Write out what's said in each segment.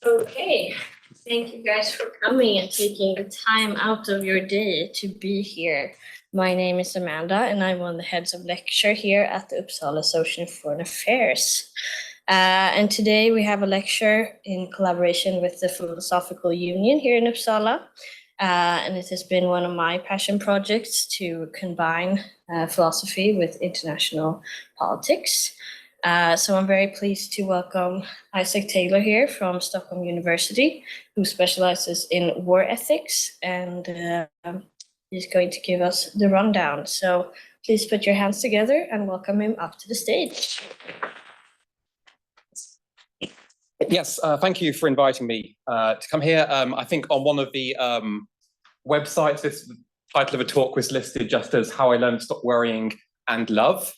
Okay, thank you guys for coming and taking the time out of your day to be here. My name is Amanda and I'm one of the heads of lecture here at the Uppsala Association for Foreign Affairs. And today we have a lecture in collaboration with the Philosophical Union here in Uppsala. And it has been one of my passion projects to combine philosophy with international politics. So I'm very pleased to welcome Isaac Taylor here from Stockholm University, who specializes in war ethics, and he's going to give us the rundown. So please put your hands together and welcome him up to the stage. Yes, thank you for inviting me to come here. I think on one of the websites, this title of a talk was listed just as How I Learned to Stop Worrying and Love.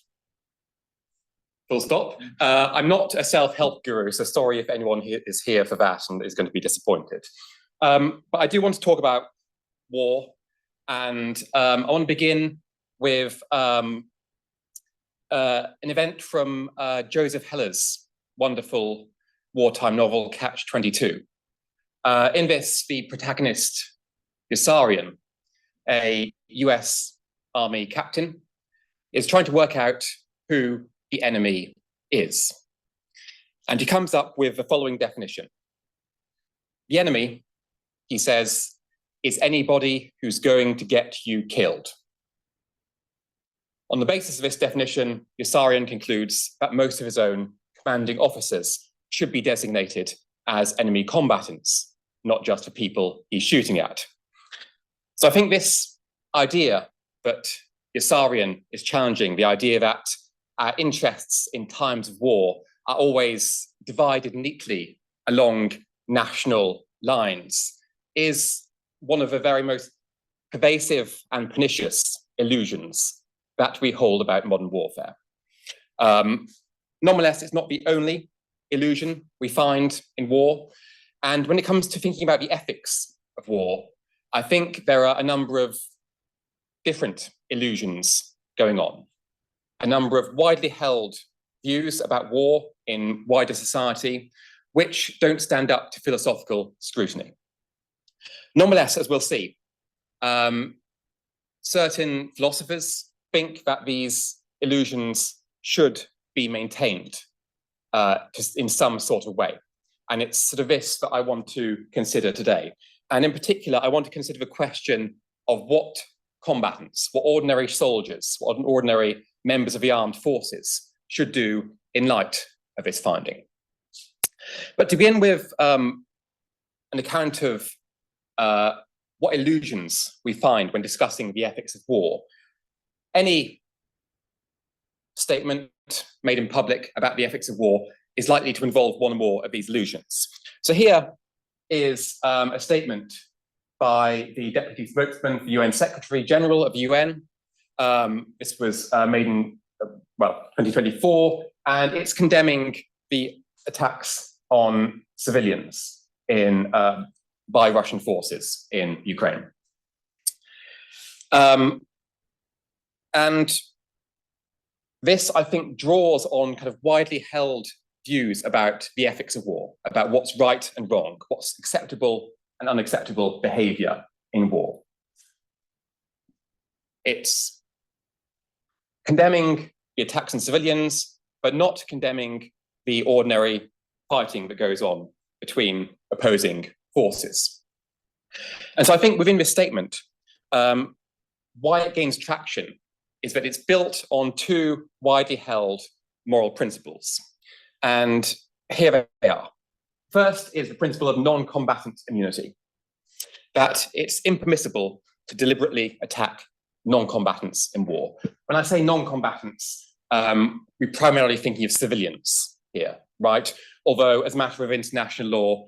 Full stop. I'm not a self-help guru, so sorry if anyone is here for that and is going to be disappointed. But I do want to talk about war, and I want to begin with an event from Joseph Heller's wonderful wartime novel, Catch-22. In this, the protagonist, Yossarian, a US Army captain, is trying to work out who the enemy is. And he comes up with the following definition. The enemy, he says, is anybody who's going to get you killed. On the basis of this definition, Yossarian concludes that most of his own commanding officers should be designated as enemy combatants, not just the people he's shooting at. So I think this idea that Yossarian is challenging, the idea that our interests in times of war are always divided neatly along national lines, is one of the very most pervasive and pernicious illusions that we hold about modern warfare. Nonetheless, it's not the only illusion we find in war. And when it comes to thinking about the ethics of war, I think there are a number of different illusions going on. A number of widely held views about war in wider society, which don't stand up to philosophical scrutiny. Nonetheless, as we'll see, certain philosophers think that these illusions should be maintained in some sort of way. And it's sort of this that I want to consider today. And in particular, I want to consider the question of what combatants, what ordinary soldiers, what ordinary members of the armed forces should do in light of this finding. But to begin with an account of what illusions we find when discussing the ethics of war. Any statement made in public about the ethics of war is likely to involve one or more of these illusions. So here is a statement by the Deputy Spokesman for the UN Secretary General of the UN. This was made in 2024, and it's condemning the attacks on civilians by Russian forces in Ukraine. And this, I think, draws on kind of widely held views about the ethics of war, about what's right and wrong, what's acceptable and unacceptable behavior in war. It's condemning the attacks on civilians, but not condemning the ordinary fighting that goes on between opposing forces. And so I think within this statement, why it gains traction is that it's built on two widely held moral principles. And here they are. First is the principle of non-combatant immunity, that it's impermissible to deliberately attack non-combatants in war. When I say non-combatants, we're primarily thinking of civilians here, right? Although as a matter of international law,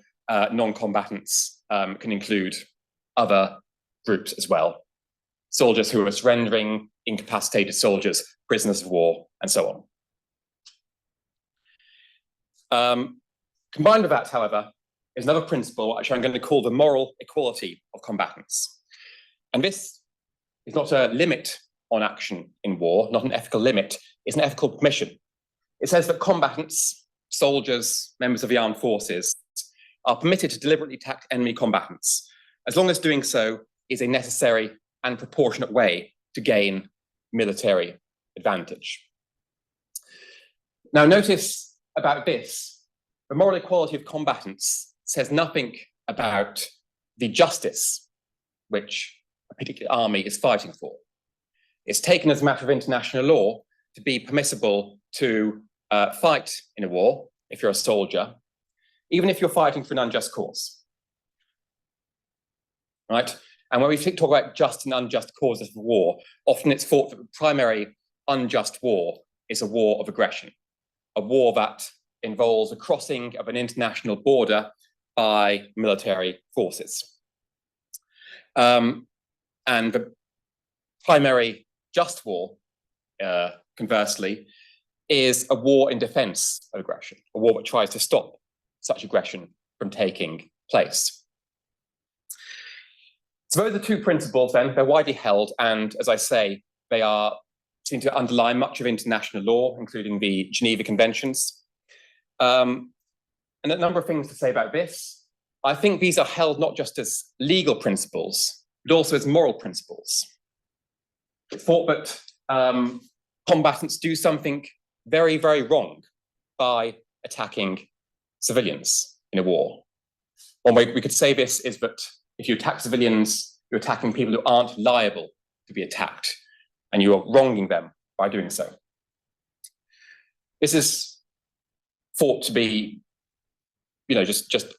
non-combatants can include other groups as well. Soldiers who are surrendering, incapacitated soldiers, prisoners of war, and so on. Combined with that, however, is another principle which I'm going to call the moral equality of combatants. And this is not a limit on action in war, not an ethical limit, it's an ethical permission. It says that combatants, soldiers, members of the armed forces, are permitted to deliberately attack enemy combatants, as long as doing so is a necessary and proportionate way to gain military advantage. Now, notice about this, the moral equality of combatants says nothing about the justice which a particular army is fighting for. It's taken as a matter of international law to be permissible to fight in a war if you're a soldier, even if you're fighting for an unjust cause, right? And when we talk about just and unjust causes of war, often it's thought that the primary unjust war is a war of aggression, a war that involves a crossing of an international border by military forces. And the primary just war, conversely, is a war in defense of aggression, a war that tries to stop such aggression from taking place. So those are two principles then, they're widely held, and as I say, they seem to underlie much of international law, including the Geneva Conventions. And a number of things to say about this. I think these are held not just as legal principles, but also as moral principles. It's thought that combatants do something very, very wrong by attacking civilians in a war. One way we could say this is that if you attack civilians, you're attacking people who aren't liable to be attacked, and you are wronging them by doing so. This is thought to be, just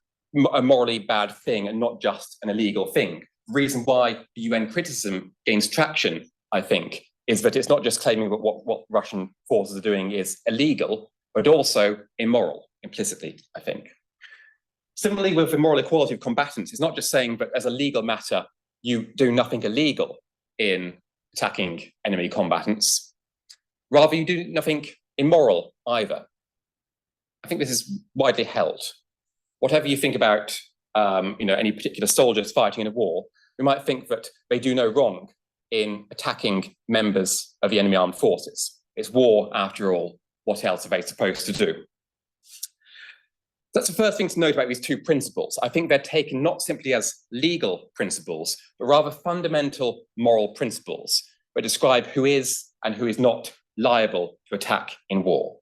a morally bad thing and not just an illegal thing. The reason why the UN criticism gains traction, I think, is that it's not just claiming that what Russian forces are doing is illegal, but also immoral, implicitly, I think. Similarly, with the moral equality of combatants, it's not just saying that as a legal matter, you do nothing illegal in attacking enemy combatants. Rather, you do nothing immoral either. I think this is widely held. Whatever you think about any particular soldiers fighting in a war, we might think that they do no wrong in attacking members of the enemy armed forces. It's war, after all. What else are they supposed to do? That's the first thing to note about these two principles. I think they're taken not simply as legal principles, but rather fundamental moral principles that describe who is and who is not liable to attack in war.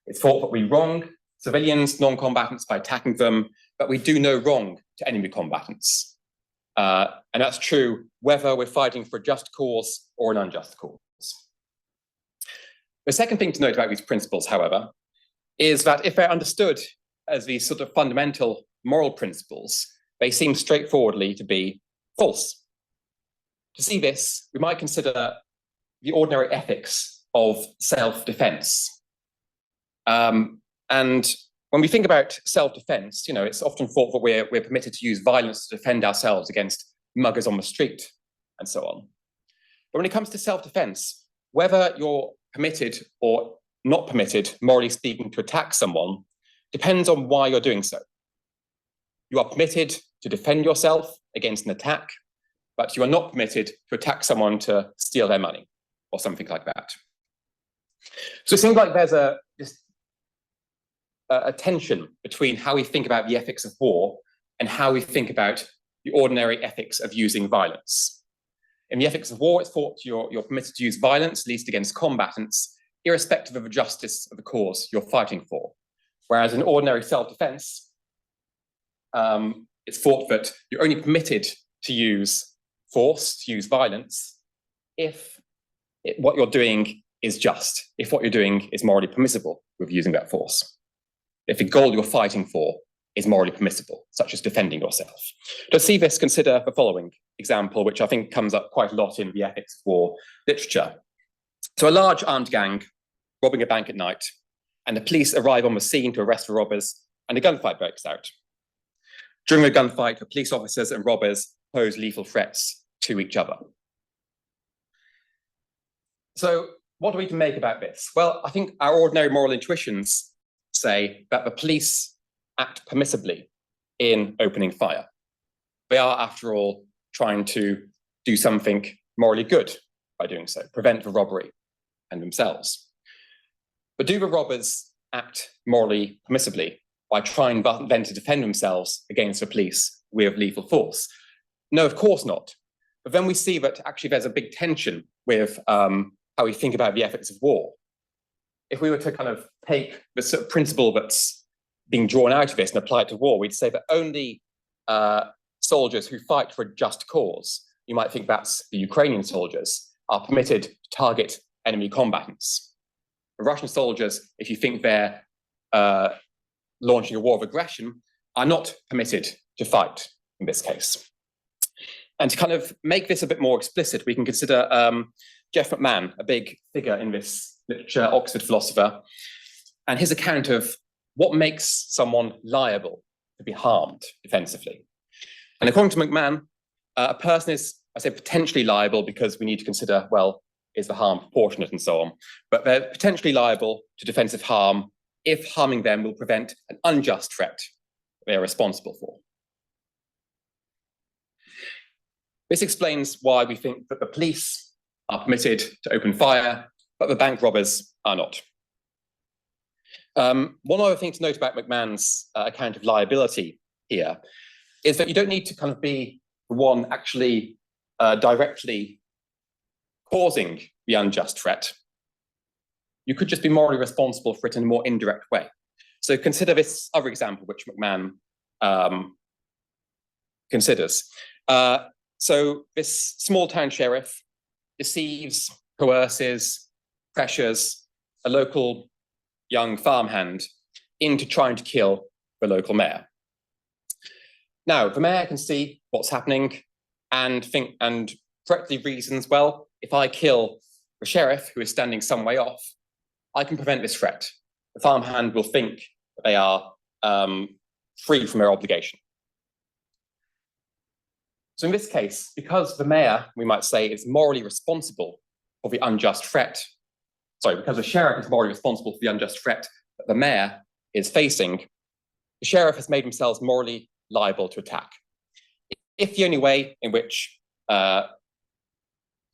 It's thought that we wrong civilians, non-combatants, by attacking them, but we do no wrong to enemy combatants. And that's true whether we're fighting for a just cause or an unjust cause. The second thing to note about these principles, however, is that if they're understood as these sort of fundamental moral principles, they seem straightforwardly to be false. To see this, we might consider the ordinary ethics of self-defense. And when we think about self-defense, it's often thought that we're permitted to use violence to defend ourselves against muggers on the street and so on. But when it comes to self-defense, whether you're permitted or not permitted, morally speaking, to attack someone depends on why you're doing so. You are permitted to defend yourself against an attack, but you are not permitted to attack someone to steal their money or something like that. So it seems like there's a tension between how we think about the ethics of war and how we think about the ordinary ethics of using violence. In the ethics of war, it's thought you're permitted to use violence, at least against combatants, irrespective of the justice of the cause you're fighting for. Whereas in ordinary self-defense, it's thought that you're only permitted to use force, to use violence, if what you're doing is just, if what you're doing is morally permissible with using that force. If the goal you're fighting for is morally permissible, such as defending yourself. To see this, consider the following example, which I think comes up quite a lot in the ethics of war literature. So a large armed gang robbing a bank at night, and the police arrive on the scene to arrest the robbers, and a gunfight breaks out. During the gunfight, the police officers and robbers pose lethal threats to each other. So what do we make about this? Well, I think our ordinary moral intuitions say that the police act permissibly in opening fire. They are, after all, trying to do something morally good by doing so, prevent the robbery and themselves. But do the robbers act morally permissibly by trying then to defend themselves against the police with lethal force. No, of course not. But then we see that actually there's a big tension with how we think about the ethics of war. If we were to kind of take the sort of principle that's being drawn out of this and apply it to war, we'd say that only soldiers who fight for a just cause, you might think that's the Ukrainian soldiers, are permitted to target enemy combatants. The Russian soldiers, if you think they're launching a war of aggression, are not permitted to fight in this case. And to kind of make this a bit more explicit, we can consider Geoff McMahon, a big figure in this literature, Oxford philosopher, and his account of what makes someone liable to be harmed defensively. And according to McMahon, a person is, I say, potentially liable because we need to consider, well, is the harm proportionate and so on, but they're potentially liable to defensive harm if harming them will prevent an unjust threat they are responsible for. This explains why we think that the police are permitted to open fire, but the bank robbers are not. One other thing to note about McMahon's account of liability here is that you don't need to kind of be the one actually directly causing the unjust threat. You could just be morally responsible for it in a more indirect way. So consider this other example, which McMahon considers. So this small town sheriff deceives, coerces, pressures a local young farmhand into trying to kill the local mayor. Now, the mayor can see what's happening and think and correctly reasons, well, if I kill the sheriff who is standing some way off, I can prevent this threat. The farmhand will think that they are free from their obligation. So in this case, because the mayor, we might say, is morally responsible for the unjust threat, because the sheriff is morally responsible for the unjust threat that the mayor is facing, the sheriff has made themselves morally liable to attack. If the only way in which the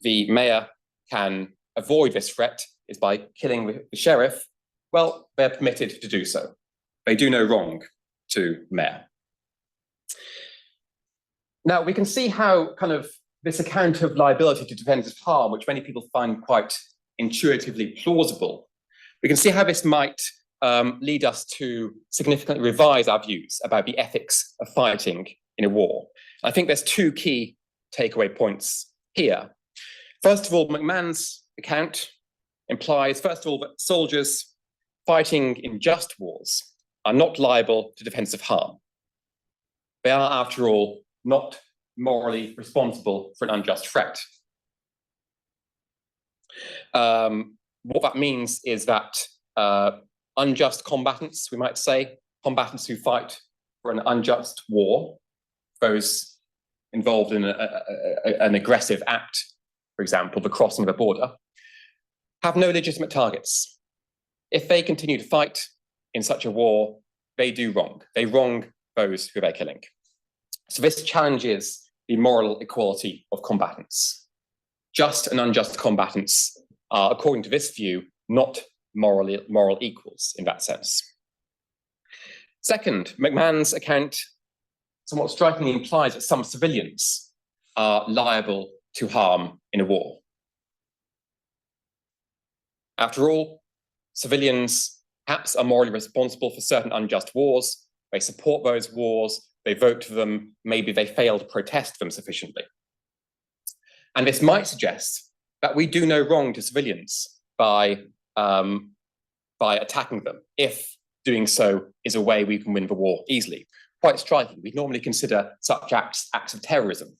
mayor can avoid this threat is by killing the sheriff, well, they're permitted to do so. They do no wrong to the mayor. Now, we can see how kind of this account of liability to defensive harm, which many people find quite intuitively plausible, we can see how this might lead us to significantly revise our views about the ethics of fighting in a war. I think there's two key takeaway points here. First of all, McMahon's account implies, first of all, that soldiers fighting in just wars are not liable to defensive harm. They are, after all, not morally responsible for an unjust threat. What that means is that unjust combatants, we might say, combatants who fight for an unjust war, those involved in an aggressive act, for example, the crossing of a border, have no legitimate targets. If they continue to fight in such a war, they do wrong. They wrong those who they're killing. So this challenges the moral equality of combatants. Just and unjust combatants are, according to this view, not moral equals in that sense. Second, McMahon's account somewhat strikingly implies that some civilians are liable to harm in a war. After all, civilians perhaps are morally responsible for certain unjust wars. They support those wars, they vote for them, maybe they fail to protest them sufficiently. And this might suggest that we do no wrong to civilians by attacking them, if doing so is a way we can win the war easily. Quite striking. We normally consider such acts of terrorism,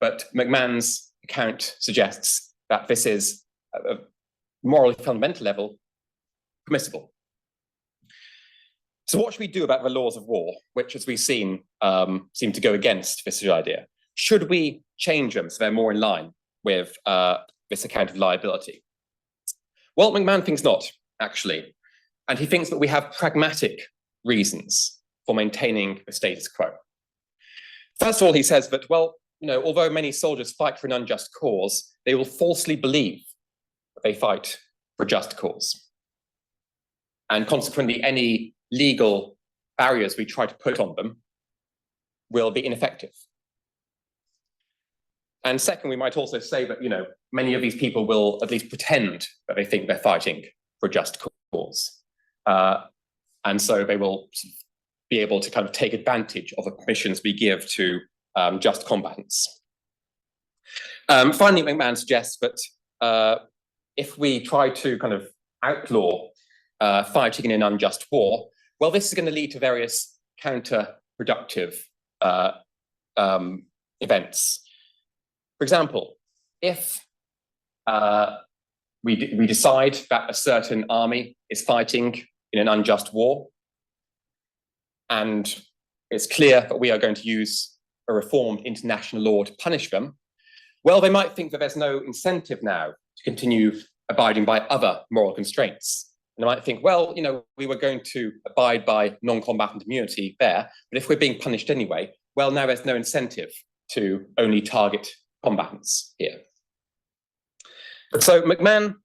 but McMahon's account suggests that this is, at a morally fundamental level, permissible. So what should we do about the laws of war, which, as we've seen, seem to go against this idea? Should we change them so they're more in line with this account of liability? Well, McMahon thinks not, actually. And he thinks that we have pragmatic reasons for maintaining the status quo. First of all, he says that, well, although many soldiers fight for an unjust cause, they will falsely believe that they fight for a just cause. And consequently, any legal barriers we try to put on them will be ineffective. And second, we might also say that, many of these people will at least pretend that they think they're fighting for a just cause. And so they will be able to kind of take advantage of the permissions we give to just combatants. Finally, McMahon suggests that if we try to kind of outlaw fighting in an unjust war, well, this is going to lead to various counterproductive events. For example, if we decide that a certain army is fighting in an unjust war, and it's clear that we are going to use a reformed international law to punish them, well, they might think that there's no incentive now to continue abiding by other moral constraints. And they might think, well, we were going to abide by non-combatant immunity there, but if we're being punished anyway, well, now there's no incentive to only target combatants here. So McMahon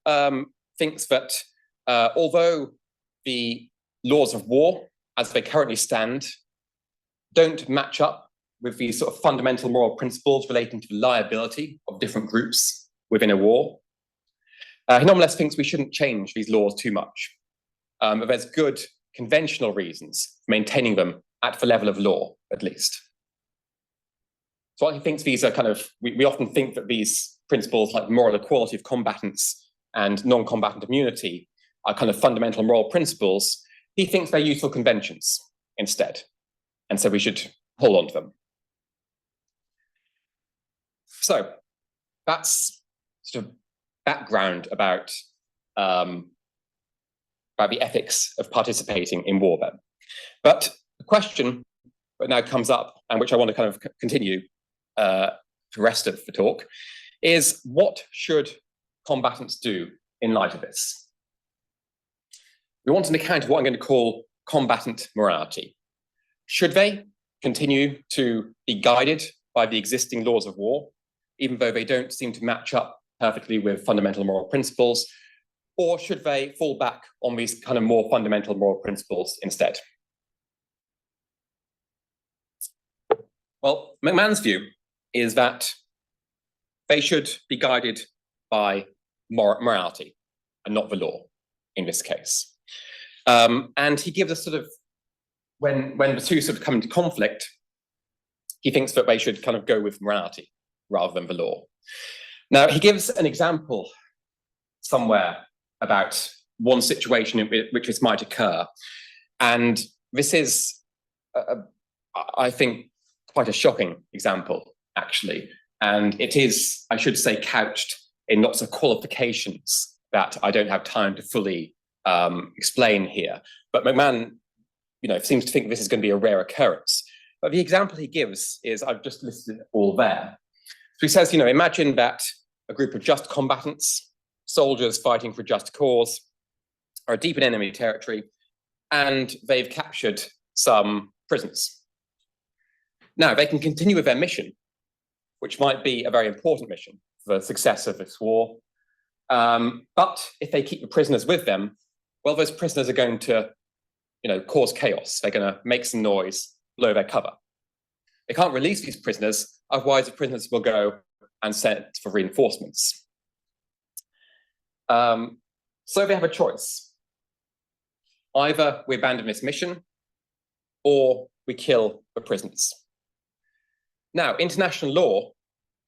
thinks that although the laws of war, as they currently stand, don't match up with these sort of fundamental moral principles relating to the liability of different groups within a war, he nonetheless thinks we shouldn't change these laws too much. But there's good conventional reasons for maintaining them at the level of law, at least. So he thinks these are kind of, we often think that these principles like moral equality of combatants and non-combatant immunity are kind of fundamental moral principles. He thinks they're useful conventions instead. And so we should hold on to them. So that's sort of background about the ethics of participating in war then. But the question that now comes up, and which I want to kind of continue the rest of the talk, is what should combatants do in light of this? We want an account of what I'm going to call combatant morality. Should they continue to be guided by the existing laws of war, even though they don't seem to match up perfectly with fundamental moral principles, or should they fall back on these kind of more fundamental moral principles instead? Well, McMahon's view is that they should be guided by morality and not the law in this case. And he gives us sort of, when the two sort of come into conflict, he thinks that they should kind of go with morality rather than the law. Now, he gives an example somewhere about one situation in which this might occur. And this is, I think, quite a shocking example, actually. And it is, I should say, couched in lots of qualifications that I don't have time to fully explain here. But McMahon, seems to think this is going to be a rare occurrence. But the example he gives is, I've just listed it all there. So he says, imagine that a group of just combatants, soldiers fighting for a just cause, are deep in enemy territory, and they've captured some prisoners. Now, they can continue with their mission, which might be a very important mission for the success of this war. But if they keep the prisoners with them, well, those prisoners are going to, cause chaos. They're going to make some noise, blow their cover. They can't release these prisoners, otherwise the prisoners will go and send for reinforcements. So they have a choice. Either we abandon this mission, or we kill the prisoners. Now, international law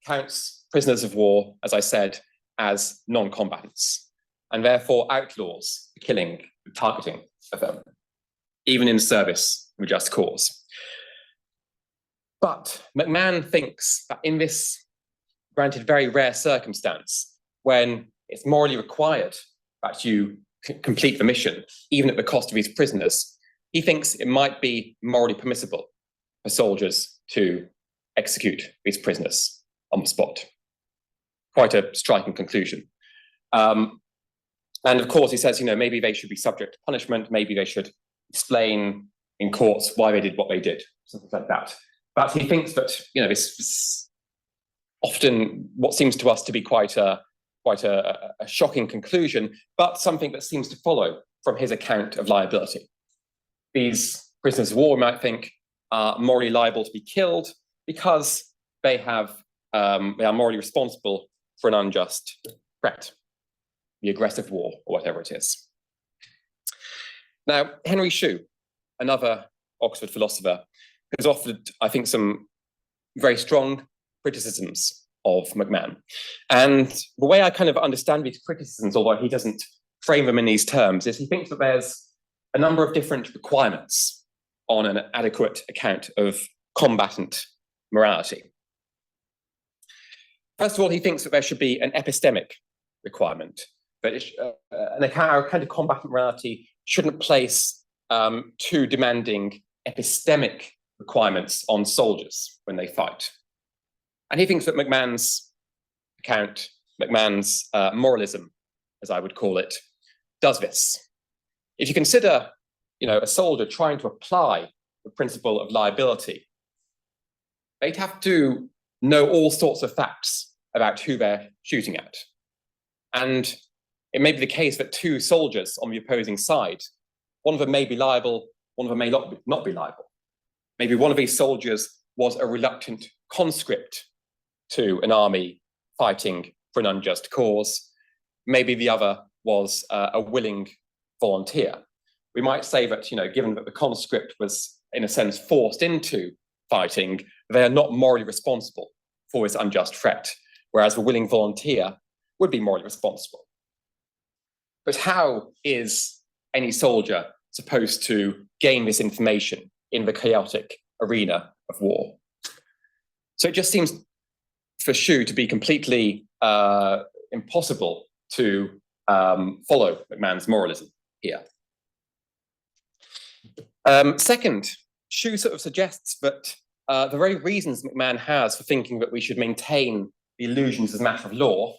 counts prisoners of war, as I said, as non-combatants, and therefore outlaws the killing, the targeting of them, even in service of a just cause. But McMahon thinks that in this, granted very rare circumstance, when it's morally required that you complete the mission, even at the cost of these prisoners, he thinks it might be morally permissible for soldiers to execute these prisoners on the spot. Quite a striking conclusion. And of course, he says, maybe they should be subject to punishment, maybe they should explain in courts why they did what they did, something like that. But he thinks that, this often what seems to us to be quite a shocking conclusion, but something that seems to follow from his account of liability. These prisoners of war, we might think, are morally liable to be killed because they are morally responsible for an unjust threat, the aggressive war, or whatever it is. Now, Henry Shue, another Oxford philosopher, has offered, I think, some very strong criticisms of McMahon. And the way I kind of understand these criticisms, although he doesn't frame them in these terms, is he thinks that there's a number of different requirements on an adequate account of combatant morality. First of all, he thinks that there should be an epistemic requirement, that an account of combatant morality shouldn't place too demanding epistemic requirements on soldiers when they fight. And he thinks that McMahon's account, McMahon's moralism, as I would call it, does this. If you consider, a soldier trying to apply the principle of liability, they'd have to know all sorts of facts about who they're shooting at. And it may be the case that two soldiers on the opposing side, one of them may be liable, one of them may not be liable. Maybe one of these soldiers was a reluctant conscript to an army fighting for an unjust cause. Maybe the other was a willing volunteer. We might say that, given that the conscript was, in a sense, forced into fighting, they are not morally responsible for this unjust threat, whereas the willing volunteer would be morally responsible. But how is any soldier supposed to gain this information in the chaotic arena of war? So it just seems for Shue to be completely impossible to follow McMahon's moralism here. Second, Shue sort of suggests that the very reasons McMahon has for thinking that we should maintain the illusions as a matter of law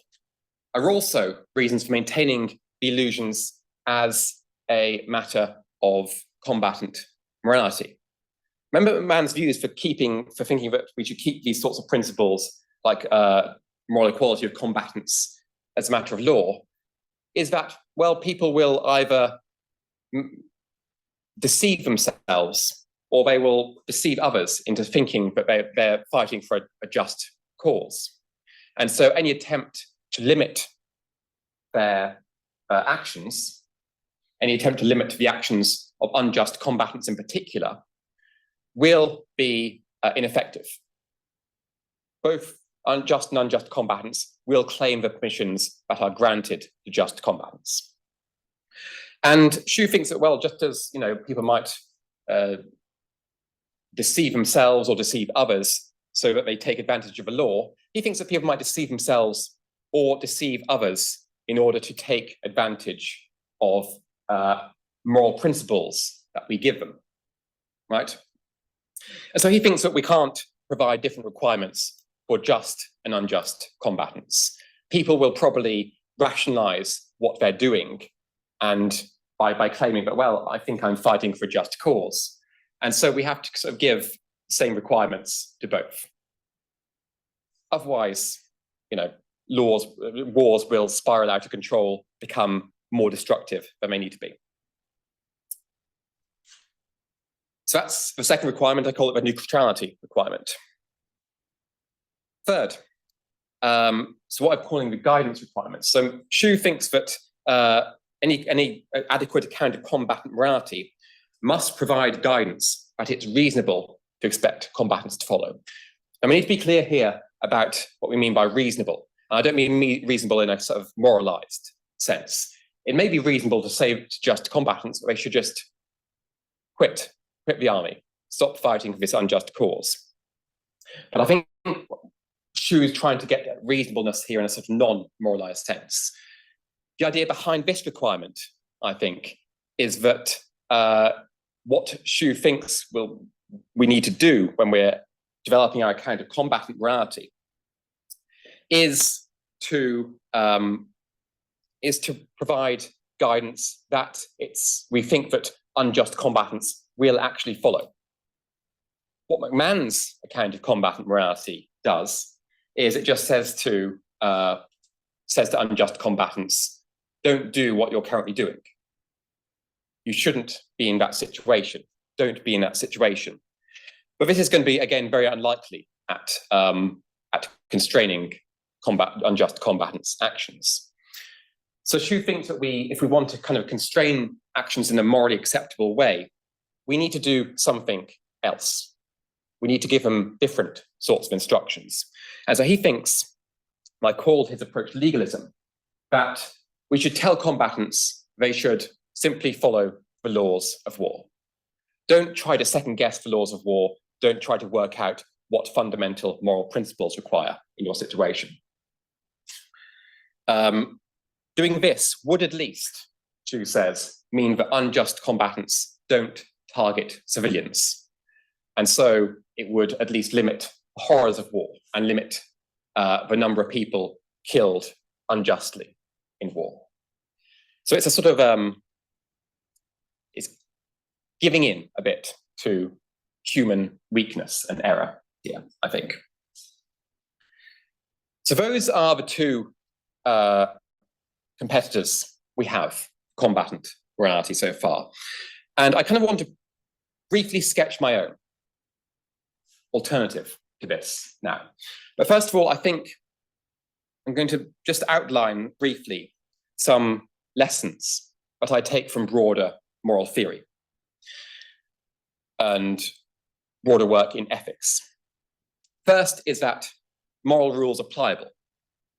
are also reasons for maintaining the illusions as a matter of combatant morality. Remember McMahon's views for thinking that we should keep these sorts of principles like moral equality of combatants as a matter of law, is that, well, people will either deceive themselves or they will deceive others into thinking that they're fighting for a just cause. And so any attempt to limit their actions, any attempt to limit the actions of unjust combatants in particular, will be ineffective. Both unjust and unjust combatants will claim the permissions that are granted to just combatants. And Shue thinks that, well, just as people might deceive themselves or deceive others so that they take advantage of a law, he thinks that people might deceive themselves or deceive others in order to take advantage of moral principles that we give them, right? And so he thinks that we can't provide different requirements for just and unjust combatants. People will probably rationalize what they're doing and by claiming that, well, I think I'm fighting for a just cause. And so we have to sort of give the same requirements to both. Otherwise, wars will spiral out of control, become more destructive than they need to be. So that's the second requirement. I call it the neutrality requirement. Third, so what I'm calling the guidance requirements. So Shue thinks that any adequate account of combatant morality must provide guidance that it's reasonable to expect combatants to follow. And we need to be clear here about what we mean by reasonable. And I don't mean reasonable in a sort of moralized sense. It may be reasonable to say to just combatants that they should just quit the army, stop fighting for this unjust cause. But I think Shue is trying to get reasonableness here in a sort of non-moralized sense. The idea behind this requirement, I think, is that what Shue thinks we need to do when we're developing our account of combatant morality is to provide guidance that we think that unjust combatants will actually follow. What McMahon's account of combatant morality does is it just says to unjust combatants, don't do what you're currently doing. You shouldn't be in that situation. don't be in that situation. But this is going to be, again, very unlikely at constraining unjust combatants' actions. So Xu thinks that if we want to kind of constrain actions in a morally acceptable way, we need to do something else. We need to give them different sorts of instructions. And so he thinks, I called his approach legalism, that we should tell combatants they should simply follow the laws of war. Don't try to second guess the laws of war. Don't try to work out what fundamental moral principles require in your situation. Doing this would at least, Xu says, mean that unjust combatants don't target civilians. And so it would at least limit the horrors of war and limit the number of people killed unjustly in war. So it's a sort of, it's giving in a bit to human weakness and error here, I think. So those are the two competitors we have, combatant morality so far. And I kind of want to briefly sketch my own alternative to this now. But first of all, I think I'm going to just outline briefly some lessons that I take from broader moral theory and broader work in ethics. First is that moral rules are pliable.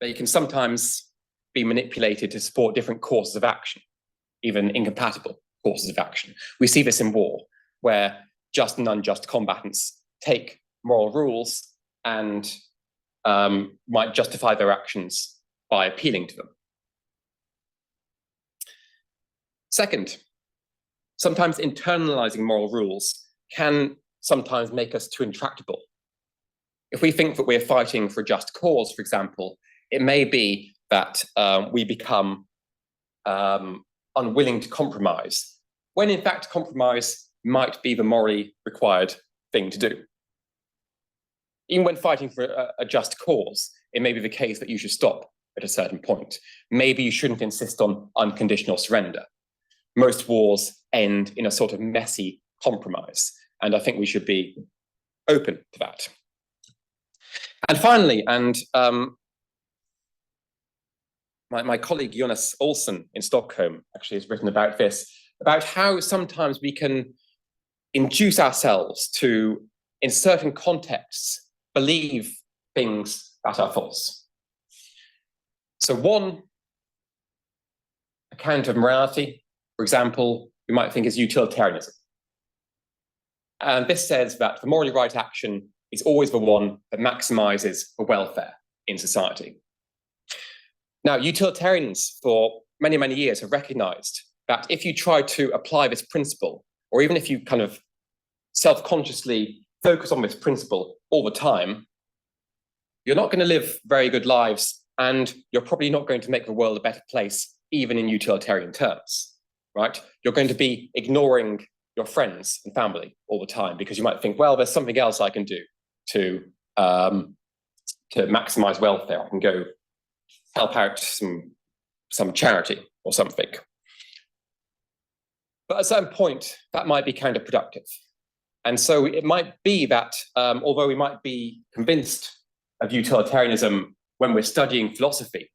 They can sometimes be manipulated to support different courses of action, even incompatible courses of action. We see this in war, where just and unjust combatants take moral rules and might justify their actions by appealing to them. Second, sometimes internalizing moral rules can sometimes make us too intractable. If we think that we're fighting for a just cause, for example, it may be that we become unwilling to compromise, when in fact compromise might be the morally required thing to do. Even when fighting for a just cause, it may be the case that you should stop at a certain point. Maybe you shouldn't insist on unconditional surrender. Most wars end in a sort of messy compromise, and I think we should be open to that. And finally, and my colleague Jonas Olsson in Stockholm actually has written about this, about how sometimes we can induce ourselves to, in certain contexts, believe things that are false. So one account of morality, for example, we might think is utilitarianism. And this says that the morally right action is always the one that maximizes the welfare in society. Now, utilitarians for many, many years have recognized that if you try to apply this principle, or even if you kind of self-consciously focus on this principle all the time, you're not going to live very good lives, and you're probably not going to make the world a better place, even in utilitarian terms, right? You're going to be ignoring your friends and family all the time because you might think, well, there's something else I can do to maximize welfare. I can go help out some charity or something. But at a certain point, that might be counterproductive. And so it might be that although we might be convinced of utilitarianism when we're studying philosophy,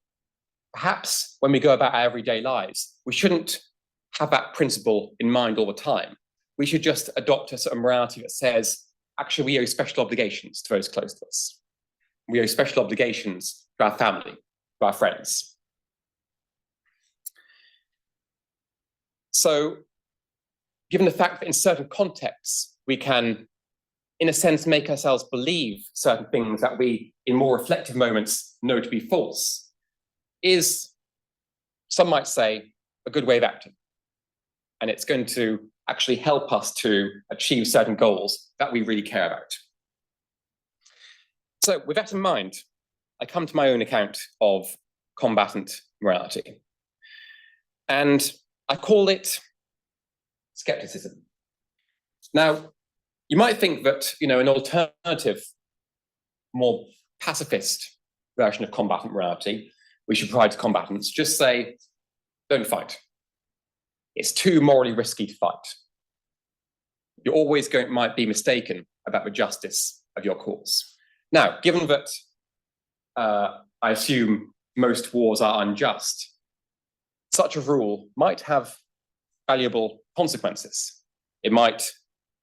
perhaps when we go about our everyday lives, we shouldn't have that principle in mind all the time. We should just adopt a sort of morality that says, actually, we owe special obligations to those close to us. We owe special obligations to our family, to our friends. So, given the fact that in certain contexts, we can, in a sense, make ourselves believe certain things that we, in more reflective moments, know to be false, is, some might say, a good way of acting. And it's going to actually help us to achieve certain goals that we really care about. So with that in mind, I come to my own account of combatant morality. And I call it skepticism. Now, you might think that, an alternative, more pacifist version of combatant morality we should provide to combatants, just say, don't fight. It's too morally risky to fight. you always might be mistaken about the justice of your cause. Now, given that I assume most wars are unjust, such a rule might have valuable consequences. It might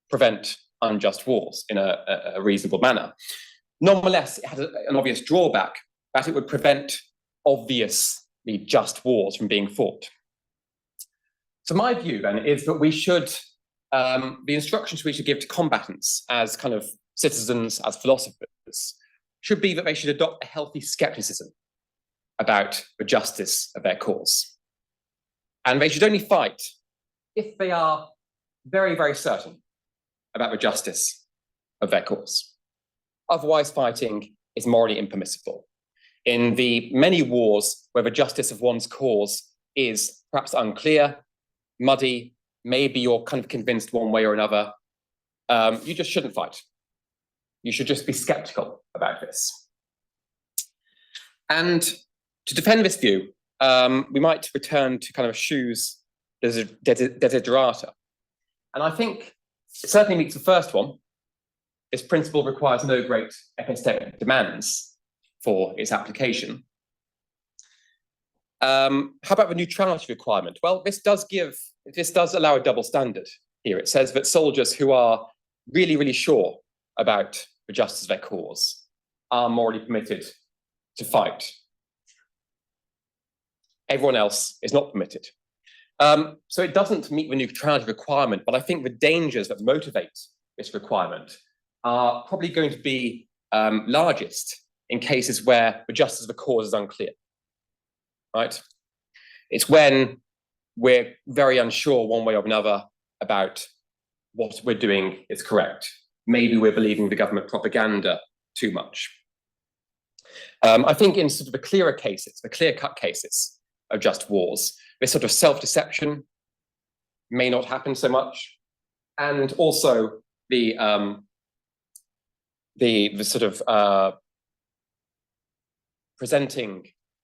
prevent unjust wars in a reasonable manner. Nonetheless, it had an obvious drawback that it would prevent obviously just wars from being fought. So my view then is that we should, the instructions we should give to combatants as kind of citizens, as philosophers, should be that they should adopt a healthy skepticism about the justice of their cause. And they should only fight if they are very, very certain about the justice of their cause. Otherwise, fighting is morally impermissible. In the many wars where the justice of one's cause is perhaps unclear, muddy, maybe you're kind of convinced one way or another, you just shouldn't fight. You should just be skeptical about this. And to defend this view, we might return to kind of Schu's desiderata. And I think it certainly meets the first one. This principle requires no great epistemic demands for its application. How about the neutrality requirement? Well, this does allow a double standard here. It says that soldiers who are really, really sure about the justice of their cause are morally permitted to fight. Everyone else is not permitted. So it doesn't meet the neutrality requirement, but I think the dangers that motivate this requirement are probably going to be largest in cases where the justice of the cause is unclear, right? It's when we're very unsure one way or another about what we're doing is correct. Maybe we're believing the government propaganda too much. I think in sort of the clearer cases, the clear-cut cases of just wars, this sort of self-deception may not happen so much. And also the sort of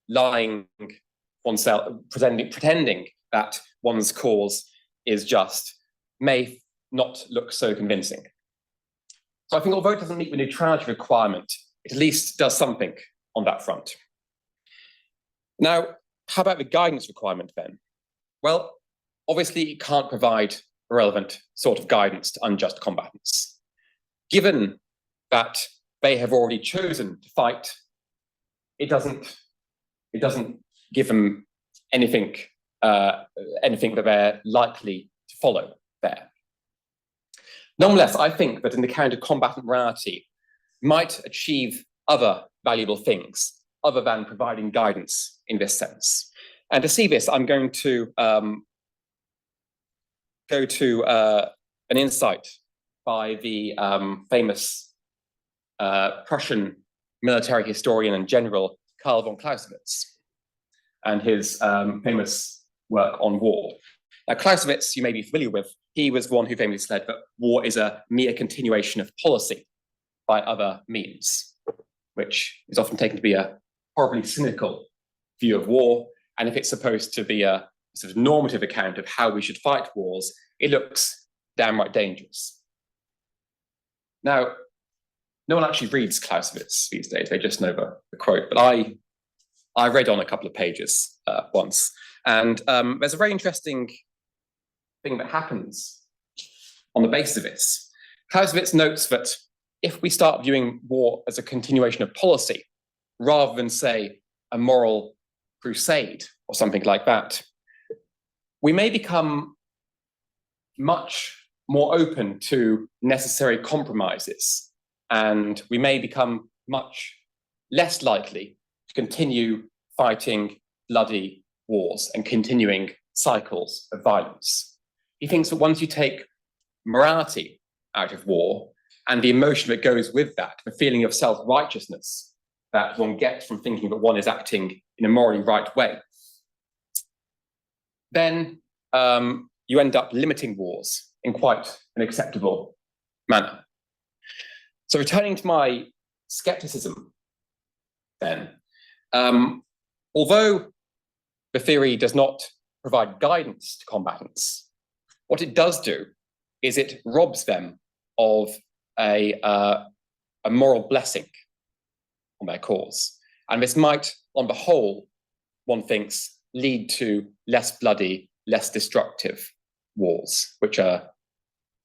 lying oneself, pretending that one's cause is just may not look so convincing. So I think although it doesn't meet the neutrality requirement, it at least does something on that front. Now, how about the guidance requirement then? Well, obviously it can't provide a relevant sort of guidance to unjust combatants. Given that they have already chosen to fight, it doesn't give them anything that they're likely to follow there. Nonetheless, I think that in the kind of combatant morality might achieve other valuable things other than providing guidance in this sense. And to see this, I'm going to go to an insight by the famous Prussian military historian and general Karl von Clausewitz and his famous work on war. Now, Clausewitz, you may be familiar with, he was one who famously said that war is a mere continuation of policy by other means, which is often taken to be a horribly cynical view of war. And if it's supposed to be a sort of normative account of how we should fight wars, it looks downright dangerous. Now, no one actually reads Clausewitz these days, they just know the quote, but I read on a couple of pages once. And there's a very interesting thing that happens on the basis of this. Clausewitz notes that if we start viewing war as a continuation of policy, rather than, say, a moral crusade or something like that, we may become much more open to necessary compromises, and we may become much less likely to continue fighting bloody wars and continuing cycles of violence. He thinks that once you take morality out of war and the emotion that goes with that, the feeling of self-righteousness that one gets from thinking that one is acting in a morally right way, then you end up limiting wars in quite an acceptable manner. So returning to my skepticism then, although the theory does not provide guidance to combatants, what it does do is it robs them of a moral blessing on their cause. And this might, on the whole, one thinks, lead to less bloody, less destructive wars, which are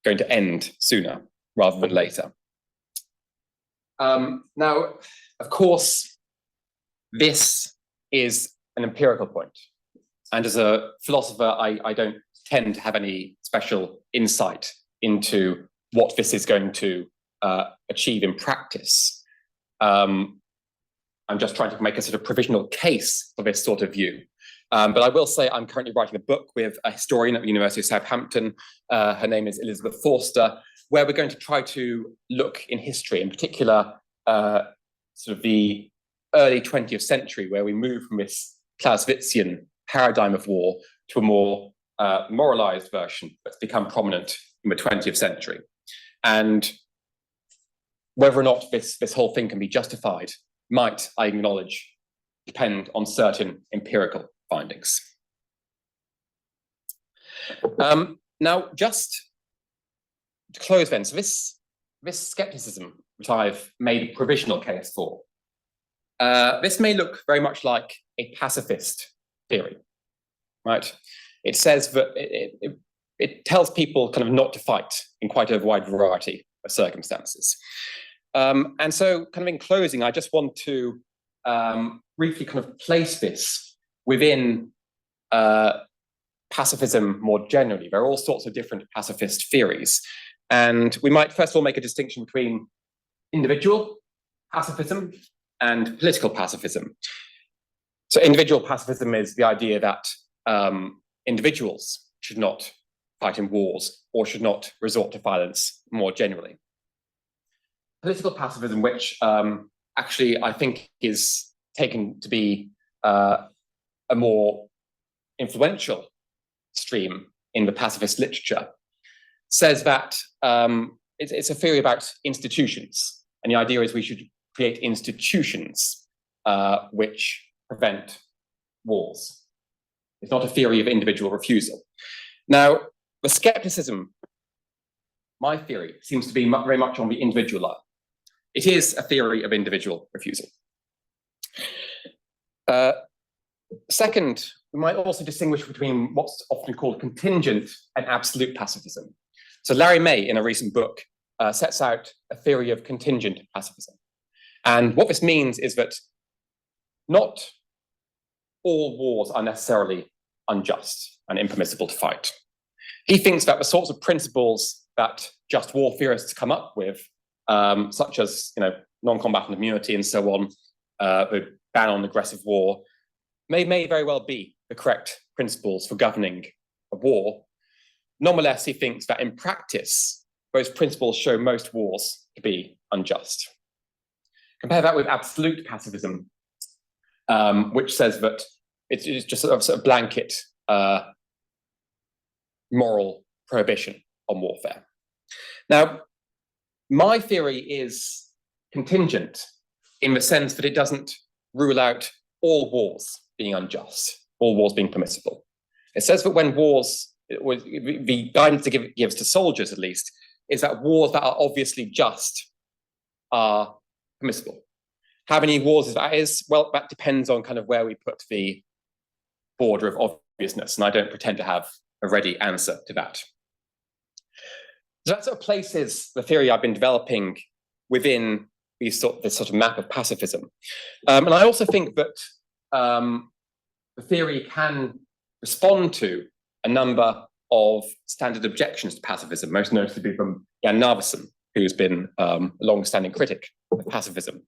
going to end sooner rather than later. Now, of course, this is an empirical point. And as a philosopher, I don't tend to have any special insight into what this is going to achieve in practice. I'm just trying to make a sort of provisional case for this sort of view. But I will say I'm currently writing a book with a historian at the University of Southampton. Her name is Elizabeth Forster, where we're going to try to look in history, in particular, sort of the early 20th century, where we move from this Clausewitzian paradigm of war to a more moralized version that's become prominent in the 20th century. And whether or not this whole thing can be justified might, I acknowledge, depend on certain empirical findings. Now, just to close then, so this skepticism, which I've made a provisional case for, this may look very much like a pacifist theory, right? It says that it tells people kind of not to fight in quite a wide variety of circumstances. And so kind of in closing, I just want to briefly kind of place this within pacifism more generally. There are all sorts of different pacifist theories. And we might first of all make a distinction between individual pacifism and political pacifism. So individual pacifism is the idea that individuals should not fight in wars or should not resort to violence more generally. Political pacifism, which actually I think is taken to be a more influential stream in the pacifist literature, says that it's a theory about institutions. And the idea is we should create institutions which prevent wars. It's not a theory of individual refusal. Now, the skepticism, my theory, seems to be very much on the individual line. It is a theory of individual refusal. Second, we might also distinguish between what's often called contingent and absolute pacifism. So Larry May, in a recent book, sets out a theory of contingent pacifism. And what this means is that not all wars are necessarily unjust and impermissible to fight. He thinks that the sorts of principles that just war theorists come up with, such as non-combatant immunity and so on, the ban on aggressive war, may very well be the correct principles for governing a war. Nonetheless, he thinks that in practice, those principles show most wars to be unjust. Compare that with absolute pacifism, which says that it's just a sort of blanket moral prohibition on warfare. Now, my theory is contingent in the sense that it doesn't rule out all wars being unjust, all wars being permissible. It says that when wars, the guidance it gives to soldiers at least, is that wars that are obviously just are permissible. How many wars that is? Well, that depends on kind of where we put the border of obviousness, and I don't pretend to have a ready answer to that. So that sort of places the theory I've been developing within this sort of map of pacifism. And I also think that the theory can respond to a number of standard objections to pacifism, most notably from Jan Narveson, who's been a long-standing critic of pacifism.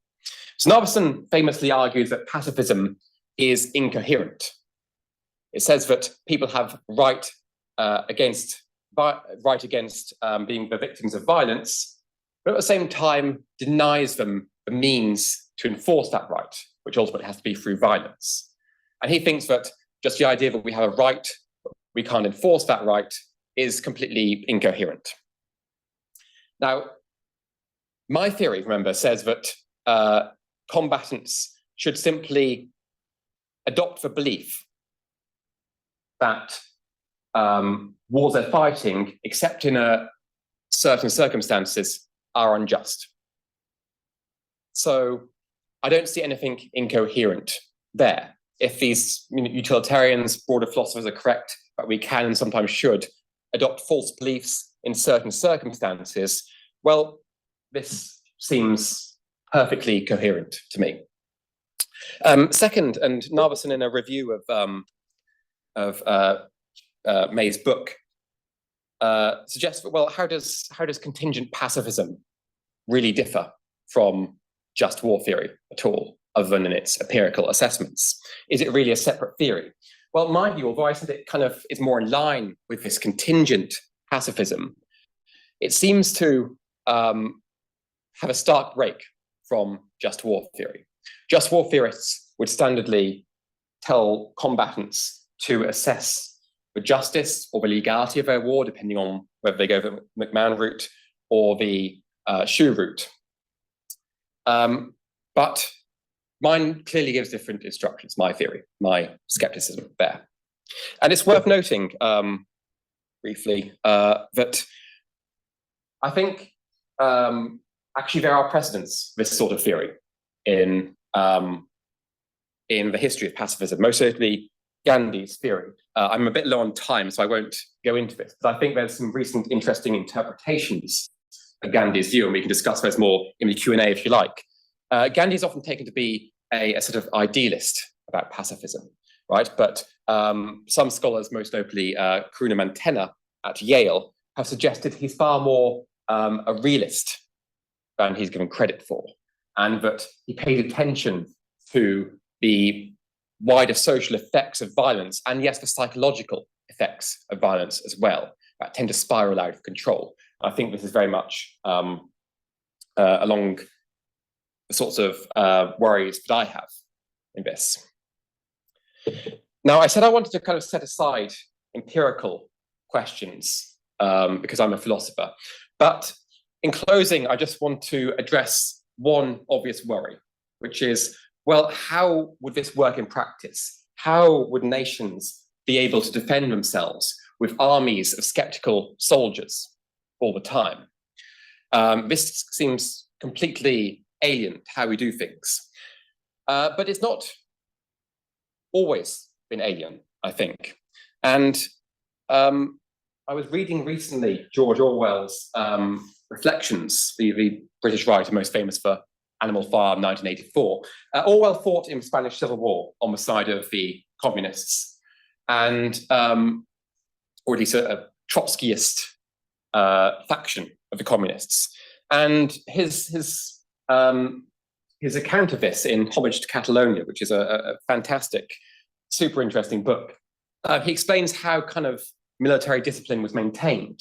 So Narveson famously argues that pacifism is incoherent. It says that people have right against being the victims of violence, but at the same time denies them the means to enforce that right, which ultimately has to be through violence. And he thinks that just the idea that we have a right, but we can't enforce that right, is completely incoherent. Now, my theory, remember, says that combatants should simply adopt the belief that wars they're fighting, except in a certain circumstances are unjust. So I don't see anything incoherent there. If these utilitarians, broader philosophers are correct, but we can and sometimes should adopt false beliefs in certain circumstances, well, this seems perfectly coherent to me. Second, and Narveson in a review of May's book suggests, well, how does contingent pacifism really differ from just war theory at all, other than in its empirical assessments? Is it really a separate theory? Well, my view, although I said it kind of is more in line with this contingent pacifism, it seems to have a stark break from just war theory. Just war theorists would standardly tell combatants to assess the justice or the legality of their war, depending on whether they go the McMahon route or the Shoe route. But mine clearly gives different instructions, my theory, my skepticism there. And it's worth noting, briefly, that I think actually there are precedents for this sort of theory in the history of pacifism, most certainly Gandhi's theory. I'm a bit low on time, so I won't go into this, but I think there's some recent interesting interpretations of Gandhi's view, and we can discuss those more in the Q&A if you like. Gandhi is often taken to be a sort of idealist about pacifism, right? But some scholars, most notably Kruna Mantenna at Yale, have suggested he's far more a realist than he's given credit for, and that he paid attention to the wider social effects of violence, and yes, the psychological effects of violence as well, that tend to spiral out of control. I think this is very much along the sorts of worries that I have in this. Now, I said I wanted to kind of set aside empirical questions because I'm a philosopher, but in closing, I just want to address one obvious worry, which is, well, how would this work in practice? How would nations be able to defend themselves with armies of skeptical soldiers all the time? This seems completely alien to how we do things. But it's not always been alien, I think. And I was reading recently George Orwell's Reflections, the British writer most famous for Animal Farm, 1984. Orwell fought in the Spanish Civil War on the side of the communists, and or at least a Trotskyist faction of the communists. And his account of this in Homage to Catalonia, which is a fantastic, super interesting book, he explains how kind of military discipline was maintained,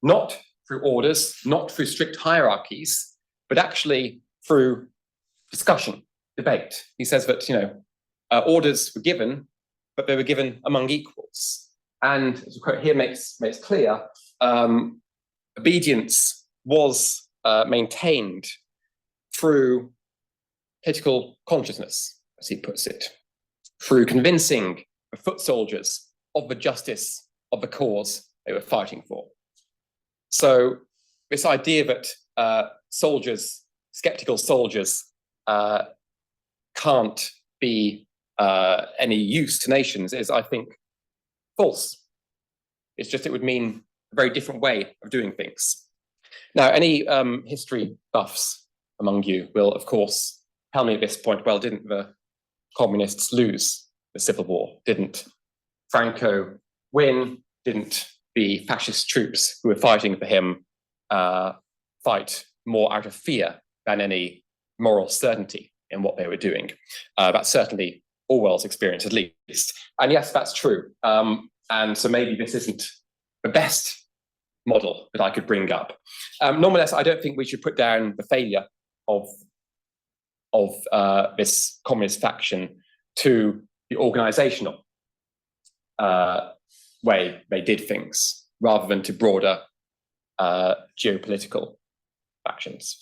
not through orders, not through strict hierarchies, but actually through discussion, debate. He says that, orders were given, but they were given among equals. And as a quote here makes clear, obedience was maintained through political consciousness, as he puts it, through convincing the foot soldiers of the justice of the cause they were fighting for. So this idea that skeptical soldiers can't be any use to nations is, I think, false. It's just, it would mean a very different way of doing things. Now, any history buffs among you will, of course, tell me at this point, well, didn't the communists lose the Civil War? Didn't Franco win? Didn't the fascist troops who were fighting for him fight more out of fear than any moral certainty in what they were doing? That's certainly Orwell's experience, at least. And yes, that's true. And so maybe this isn't the best model that I could bring up. Nonetheless, I don't think we should put down the failure of this communist faction to the organizational way they did things, rather than to broader geopolitical factors.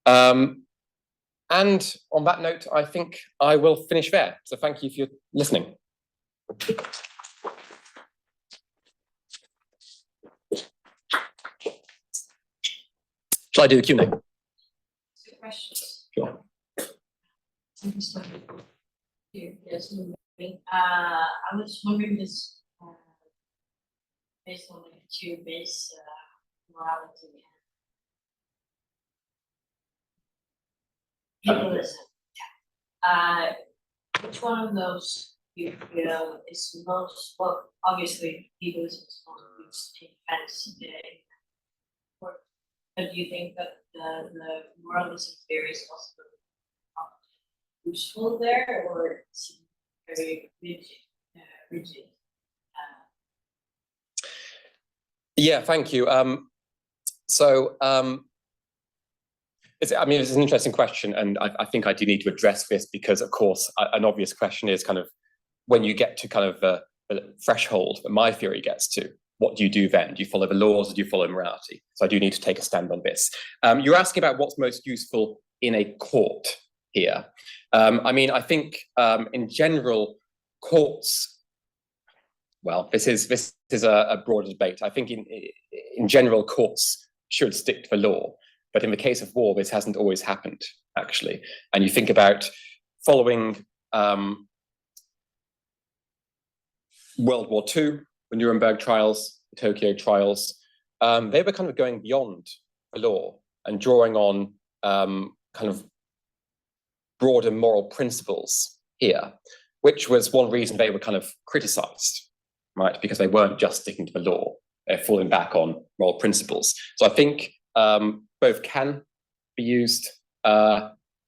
And on that note, I think I will finish there. So thank you for listening. Shall I do Q&A? Two questions. Sure. Yes, I was wondering this based on like two base morality and legalism. Which one of those you feel is most, well, obviously legalism is most used in defense today. But do you think that the moralism theory is also useful there, or is it very rigid? Yeah, thank you. It's an interesting question, and I think I do need to address this because, of course, an obvious question is kind of when you get to kind of the threshold that my theory gets to, what do you do then? Do you follow the laws or do you follow morality? So I do need to take a stand on this. You're asking about what's most useful in a court here. I think in general, courts, well, this is a broader debate. I think in general, courts should stick to the law. But in the case of war, this hasn't always happened, actually. And you think about following World War II, the Nuremberg trials, the Tokyo trials, they were kind of going beyond the law and drawing on kind of broader moral principles here, which was one reason they were kind of criticized, right? Because they weren't just sticking to the law, they're falling back on moral principles. So I think both can be used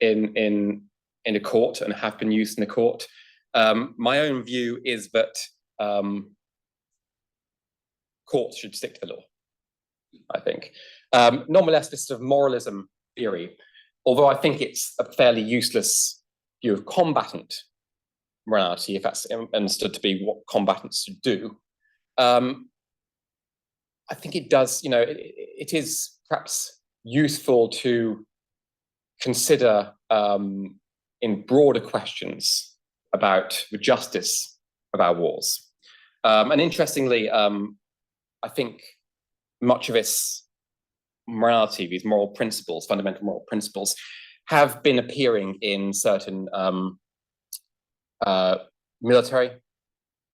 in a court and have been used in a court. My own view is that courts should stick to the law, I think. Nonetheless, this sort of moralism theory, although I think it's a fairly useless view of combatant morality, if that's understood to be what combatants should do, I think it does, it is perhaps useful to consider in broader questions about the justice of our wars. And interestingly, I think much of this morality, these moral principles, fundamental moral principles, have been appearing in certain military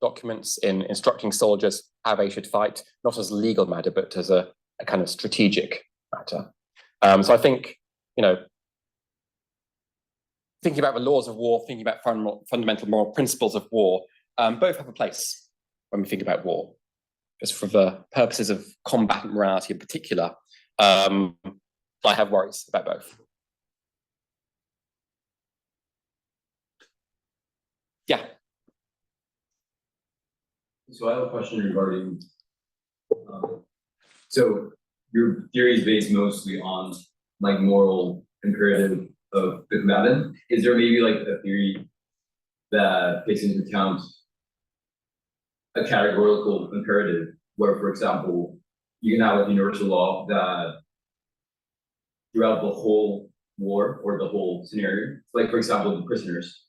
documents in instructing soldiers how they should fight, not as a legal matter, but as a kind of strategic matter. So I think, thinking about the laws of war, thinking about fundamental moral principles of war, both have a place when we think about war. Just for the purposes of combatant morality in particular, I have worries about both. Yeah. So I have a question regarding, so your theory is based mostly on like moral imperative of the combatant. Is there maybe like a theory that takes into account a categorical imperative where, for example, you can have a universal law that throughout the whole war or the whole scenario, like for example, the prisoners,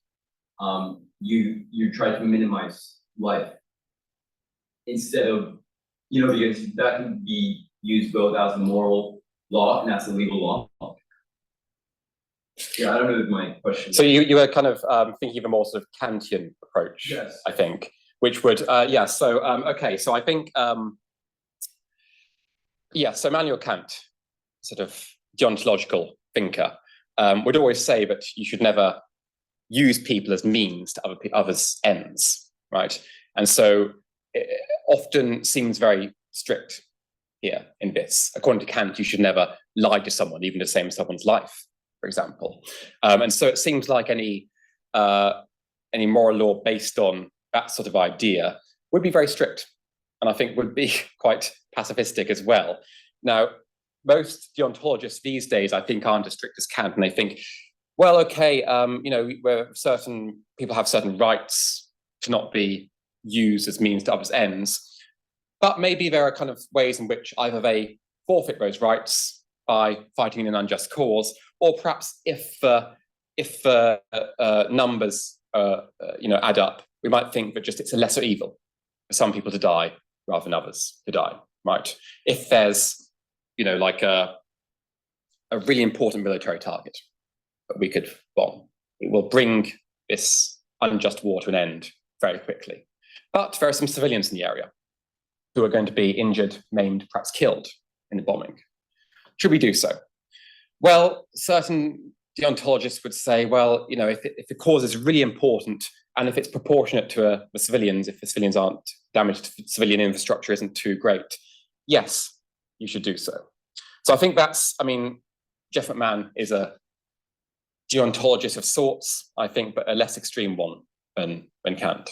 you try to minimize life instead of, because that can be used both as a moral law and as a legal law. Yeah, I don't know if my question. So you were kind of thinking of a more sort of Kantian approach, yes, I think, which would, yeah, so, okay, so I think, yeah, so Immanuel Kant, sort of deontological thinker, would always say that you should never use people as means to others' ends, right? And so it often seems very strict here in this. According to Kant, you should never lie to someone, even to save someone's life, for example. And so it seems like any moral law based on that sort of idea would be very strict, and I think would be quite pacifistic as well. Now, most deontologists these days, I think, aren't as strict as Kant, and they think, well, okay, where certain people have certain rights to not be used as means to others' ends, but maybe there are kind of ways in which either they forfeit those rights by fighting in an unjust cause, or perhaps if numbers add up, we might think that just it's a lesser evil for some people to die rather than others to die, right? If there's, like a really important military target that we could bomb. It will bring this unjust war to an end very quickly. But there are some civilians in the area who are going to be injured, maimed, perhaps killed in the bombing. Should we do so? Well, certain deontologists would say, well, you know, if the cause is really important and if it's proportionate to the civilians, if the civilians aren't damaged, civilian infrastructure isn't too great, yes, you should do so. So I think that's, I mean, Jeff McMahon is a deontologist of sorts, I think, but a less extreme one than Kant.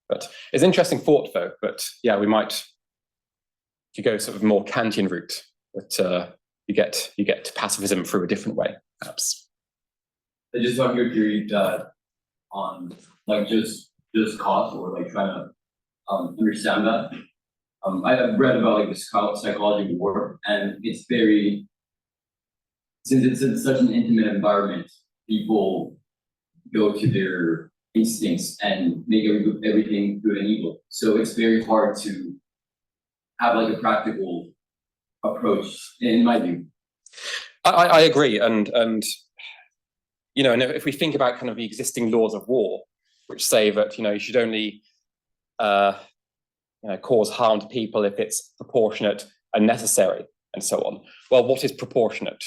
But it's an interesting thought, though. But yeah, we might, if you go sort of more Kantian route, that you get to pacifism through a different way, perhaps. I just want your theory that on like just cause or like trying to understand that. I've read about like the psychology of war, and it's very, since it's in such an intimate environment, people go to their instincts and make everything good and evil. So it's very hard to have like a practical approach, in my view. I agree, and you know, and if we think about kind of the existing laws of war, which say that, you know, you should only you know, cause harm to people if it's proportionate and necessary, and so on. Well, what is proportionate,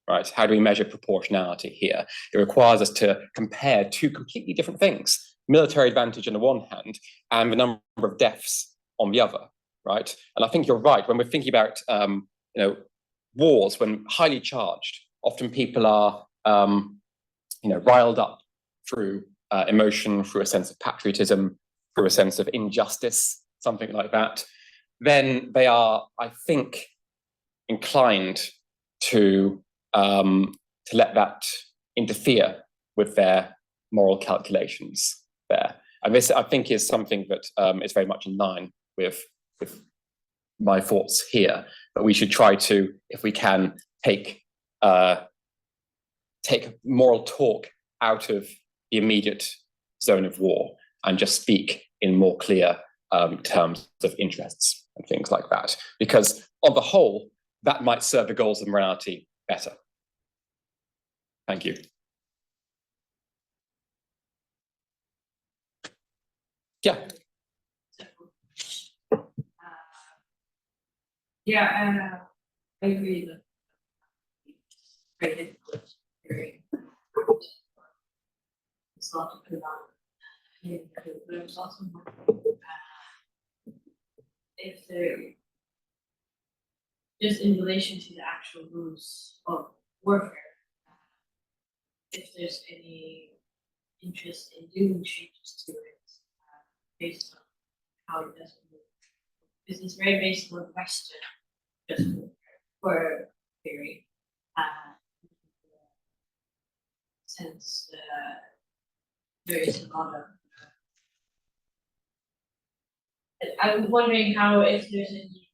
right? How do we measure proportionality here? It requires us to compare two completely different things: military advantage on the one hand, and the number of deaths on the other, right? And I think you're right when we're thinking about you know, wars. When highly charged, often people are you know, riled up through emotion, through a sense of patriotism, through a sense of injustice, something like that. Then they are, I think, inclined to let that interfere with their moral calculations there. And this, I think, is something that is very much in line with my thoughts here, that we should try to, if we can, take moral talk out of the immediate zone of war and just speak in more clear terms of interests and things like that. Because on the whole, that might serve the goals of morality better. Thank you. Yeah. Yeah, I agree that very it's not to put on, but there's also if there, just in relation to the actual rules of warfare, if there's any interest in doing changes to it based on how it doesn't move, because it's very based on Western just for theory. Since there is a lot of I'm wondering how, if there's any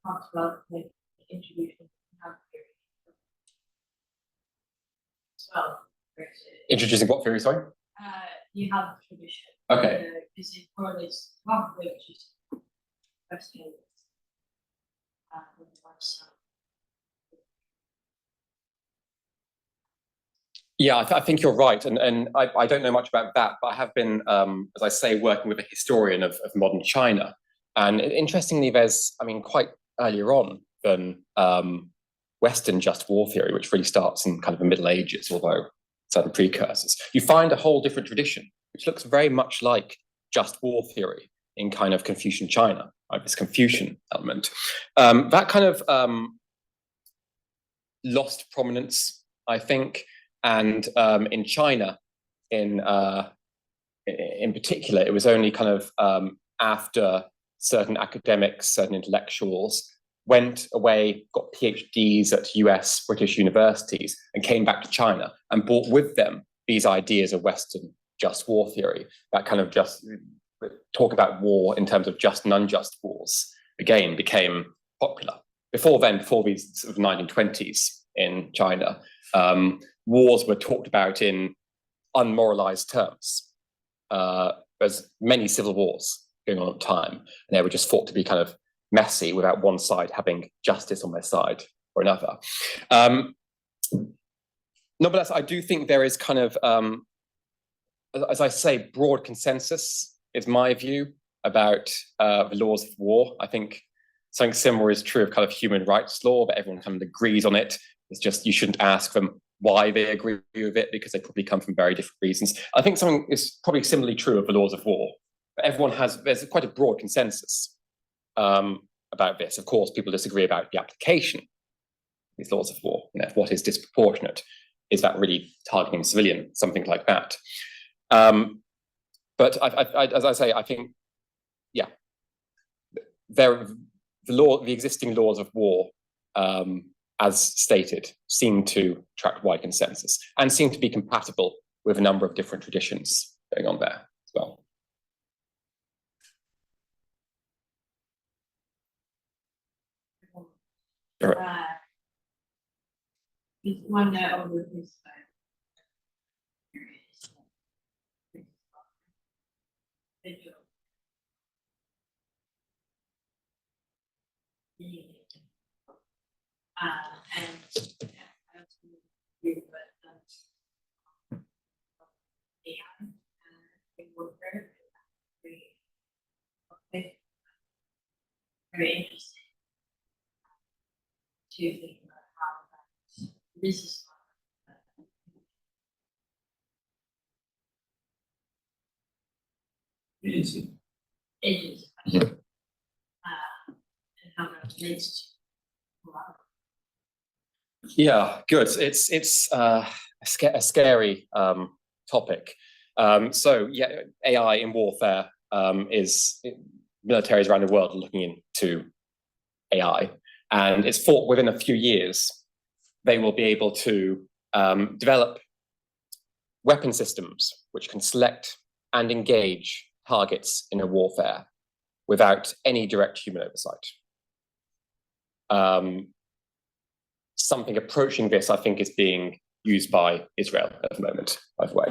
talks about like introducing theory as well. Introducing what theory, sorry? You have tradition. Okay. Is it correlates with just Western Yeah, I think you're right, and I don't know much about that, but I have been, as I say, working with a historian of modern China, and interestingly, there's, I mean, quite earlier on than Western just war theory, which really starts in kind of the Middle Ages, although certain precursors. You find a whole different tradition, which looks very much like just war theory in kind of Confucian China, right? This Confucian element. That kind of lost prominence, I think. And in China, in particular, it was only kind of after certain academics, certain intellectuals went away, got PhDs at US, British universities, and came back to China and brought with them these ideas of Western just war theory, that kind of just talk about war in terms of just and unjust wars, again, became popular. Before then, before these sort of 1920s in China, wars were talked about in unmoralized terms. There's many civil wars going on at the time, and they were just thought to be kind of messy without one side having justice on their side or another. Nonetheless, I do think there is kind of, as I say, broad consensus is my view about the laws of war. I think something similar is true of kind of human rights law, but everyone kind of agrees on it. It's just you shouldn't ask them why they agree with it because they probably come from very different reasons. I think something is probably similarly true of the laws of war. But there's quite a broad consensus about this. Of course, people disagree about the application of these laws of war. You know, what is disproportionate? Is that really targeting civilian? Something like that. But as I say, I think, yeah, the existing laws of war, as stated, seem to attract wide consensus and seem to be compatible with a number of different traditions going on there as well. Sure. One that over his video. And I also agree with AI and warfare. Very interesting to think about how this is Agency. and how that relates to a lot of Yeah, good. It's a scary topic. So yeah, AI in warfare militaries around the world are looking into AI, and it's thought within a few years they will be able to develop weapon systems which can select and engage targets in a warfare without any direct human oversight. Something approaching this, I think, is being used by Israel at the moment, by the way.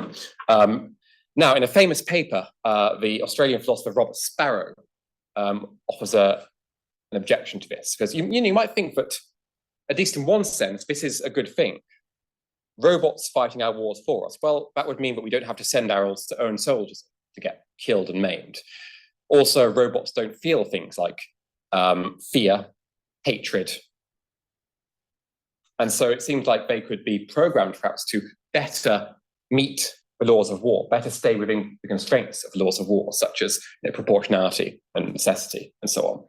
Now, in a famous paper, the Australian philosopher Robert Sparrow offers an objection to this, because you might think that, at least in one sense, this is a good thing. Robots fighting our wars for us. Well, that would mean that we don't have to send our own soldiers to get killed and maimed. Also, robots don't feel things like fear, hatred. And so it seems like they could be programmed perhaps to better meet the laws of war, better stay within the constraints of the laws of war, such as proportionality and necessity and so on.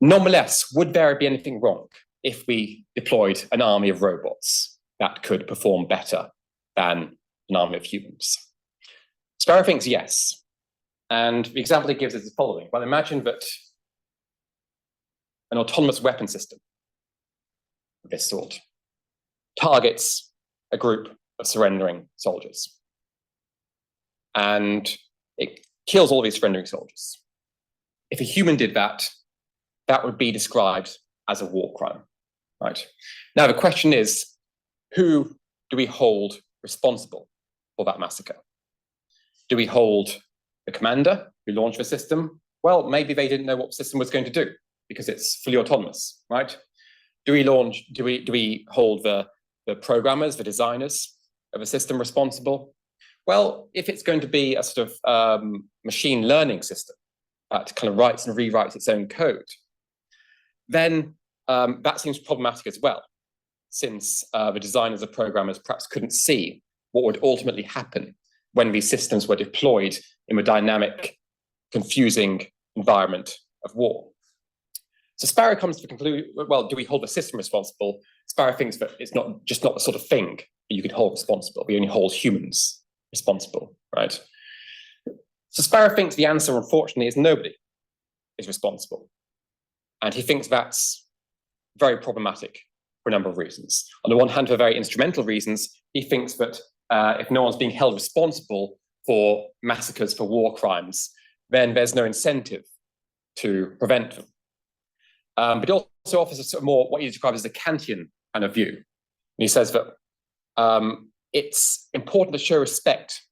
Nonetheless, would there be anything wrong if we deployed an army of robots that could perform better than an army of humans? Sparrow thinks yes. And the example he gives is the following. Well, imagine that an autonomous weapon system of this sort targets a group of surrendering soldiers. And it kills all these surrendering soldiers. If a human did that, that would be described as a war crime, right? Now, the question is, who do we hold responsible for that massacre? Do we hold the commander who launched the system? Well, maybe they didn't know what the system was going to do because it's fully autonomous, right? Do we hold the programmers, the designers of a system responsible? Well, if it's going to be a sort of machine learning system that kind of writes and rewrites its own code, then that seems problematic as well, since the designers or programmers perhaps couldn't see what would ultimately happen when these systems were deployed in a dynamic, confusing environment of war. So Sparrow comes to the conclusion, well, do we hold the system responsible? Sparrow thinks that it's not the sort of thing that you could hold responsible. We only hold humans responsible, right? So Sparrow thinks the answer, unfortunately, is nobody is responsible. And he thinks that's very problematic for a number of reasons. On the one hand, for very instrumental reasons, he thinks that if no one's being held responsible for massacres, for war crimes, then there's no incentive to prevent them. But he also offers a sort of more what he describes as a Kantian kind of view. And he says that it's important to show respect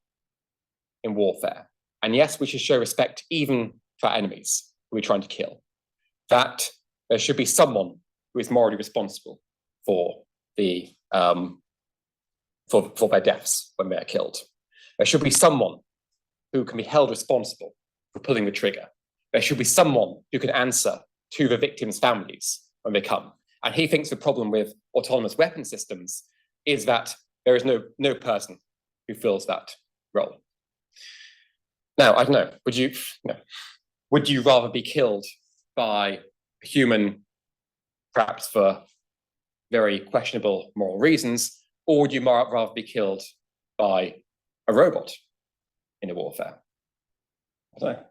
in warfare. And yes, we should show respect even for our enemies who we're trying to kill. That there should be someone who is morally responsible for the for their deaths when they're killed. There should be someone who can be held responsible for pulling the trigger. There should be someone who can answer to the victims' families when they come. And he thinks the problem with autonomous weapon systems is that there is no person who fills that role. Now, I don't know, would you rather be killed by a human, perhaps for very questionable moral reasons, or would you rather be killed by a robot in a warfare? I don't know.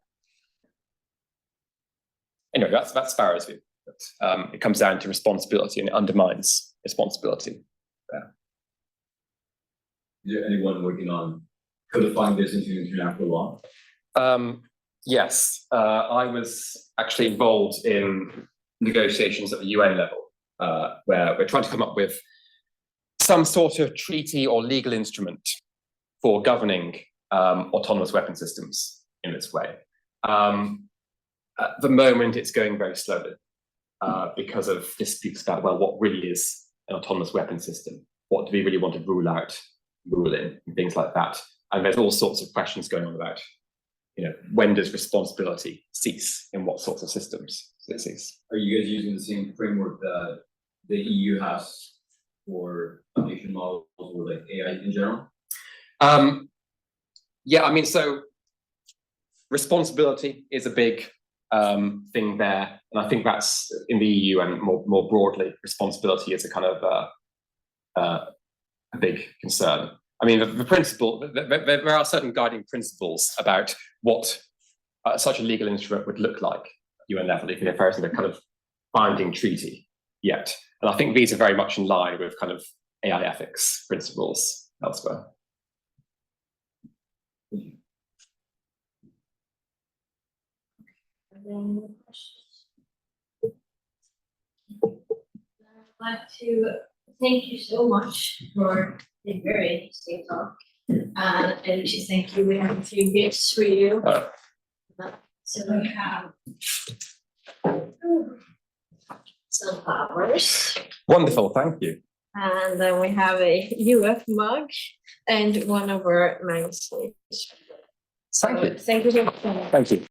Anyway, that's Farah's view. It comes down to responsibility, and it undermines responsibility there. Is there anyone working on codifying this into international law? Yes, I was actually involved in negotiations at the UN level, where we're trying to come up with some sort of treaty or legal instrument for governing autonomous weapon systems in this way. At the moment, it's going very slowly because of disputes about, well, what really is an autonomous weapon system? What do we really want to rule in, and things like that. And there's all sorts of questions going on about, when does responsibility cease? In what sorts of systems does it cease? Are you guys using the same framework that the EU has for foundation models or like AI in general? Yeah, I mean, so responsibility is a big thing there, and I think that's in the EU and more broadly, responsibility is a kind of a big concern. I mean, the principle, there are certain guiding principles about what such a legal instrument would look like at UN level, even if there isn't a kind of binding treaty yet. And I think these are very much in line with kind of AI ethics principles elsewhere. I'd like to thank you so much for the very interesting talk. And to thank you, we have a few gifts for you. So we have some flowers. Wonderful, thank you. And then we have a UF mug and one of our magazines. Thank you. Thank you so much. Thank you.